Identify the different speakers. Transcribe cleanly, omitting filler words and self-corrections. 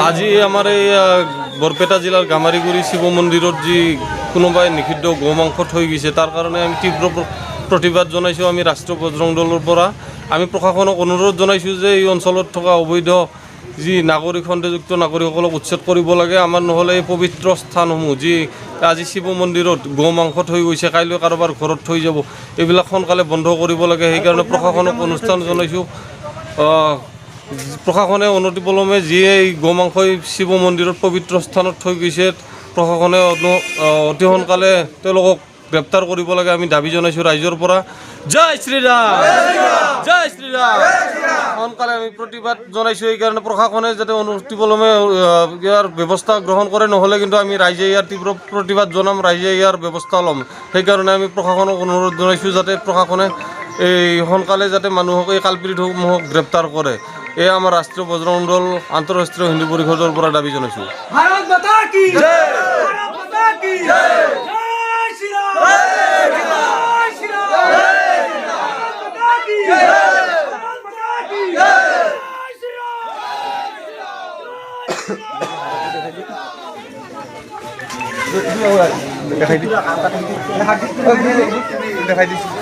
Speaker 1: আজি আমাৰ এই বৰপেটা জিলাৰ গামাৰিগুৰি শিৱ মন্দিৰত যি কোনোবাই নিষিদ্ধ গো মাংস থৈ গৈছে তাৰ কাৰণে আমি তীব্ৰ প্ৰতিবাদ জনাইছোঁ। আমি ৰাষ্ট্ৰীয় বজৰং দলৰ পৰা আমি প্ৰশাসনক অনুৰোধ জনাইছোঁ যে এই অঞ্চলত থকা অবৈধ যি নাগৰিক সন্দেহযুক্ত নাগৰিকসকলক উচ্ছেদ কৰিব লাগে। আমাৰ নহ'লে এই পবিত্ৰ স্থানসমূহ যি আজি শিৱ মন্দিৰত গো মাংস থৈ গৈছে, কাইলৈ কাৰোবাৰ ঘৰত থৈ যাব, এইবিলাক সোনকালে বন্ধ কৰিব লাগে। সেইকাৰণে প্ৰশাসনক অনুষ্ঠান জনাইছোঁ। প্ৰশাসনে অনতিপলমে যিয়ে এই গো মাংস শিৱ মন্দিৰত পবিত্ৰ স্থানত থৈ গৈছে, প্ৰশাসনে অতি সোনকালে তেওঁলোকক গ্ৰেপ্তাৰ কৰিব লাগে। আমি দাবী জনাইছোঁ ৰাইজৰ পৰা। জয় শ্ৰীৰাম, জয় শ্ৰীৰাম। সোনকালে আমি প্ৰতিবাদ জনাইছোঁ। এইকাৰণে প্ৰশাসনে যাতে অনতিপলমে ইয়াৰ ব্যৱস্থা গ্ৰহণ কৰে, নহ'লে কিন্তু আমি ৰাইজে ইয়াৰ তীব্ৰ প্ৰতিবাদ জনাম, ৰাইজে ইয়াৰ ব্যৱস্থা ল'ম। সেইকাৰণে আমি প্ৰশাসনক অনুৰোধ জনাইছোঁ যাতে প্ৰশাসনে এই সোনকালে যাতে মানুহক এই কালপীড়িতসমূহক গ্ৰেপ্তাৰ কৰে। এয়া আমাৰ ৰাষ্ট্ৰীয় বজৰং দল আন্তঃৰাষ্ট্ৰীয় হিন্দু পৰিষদৰ পৰা দাবী জনাইছোঁ।
Speaker 2: ভাৰত মাতা কি জয়, ভাৰত মাতা কি জয়, জয় শ্ৰীৰাম, জয় শ্ৰীৰাম, ভাৰত মাতা কি জয়, ভাৰত মাতা কি জয়, জয় শ্ৰীৰাম। দেখাই দিছোঁ।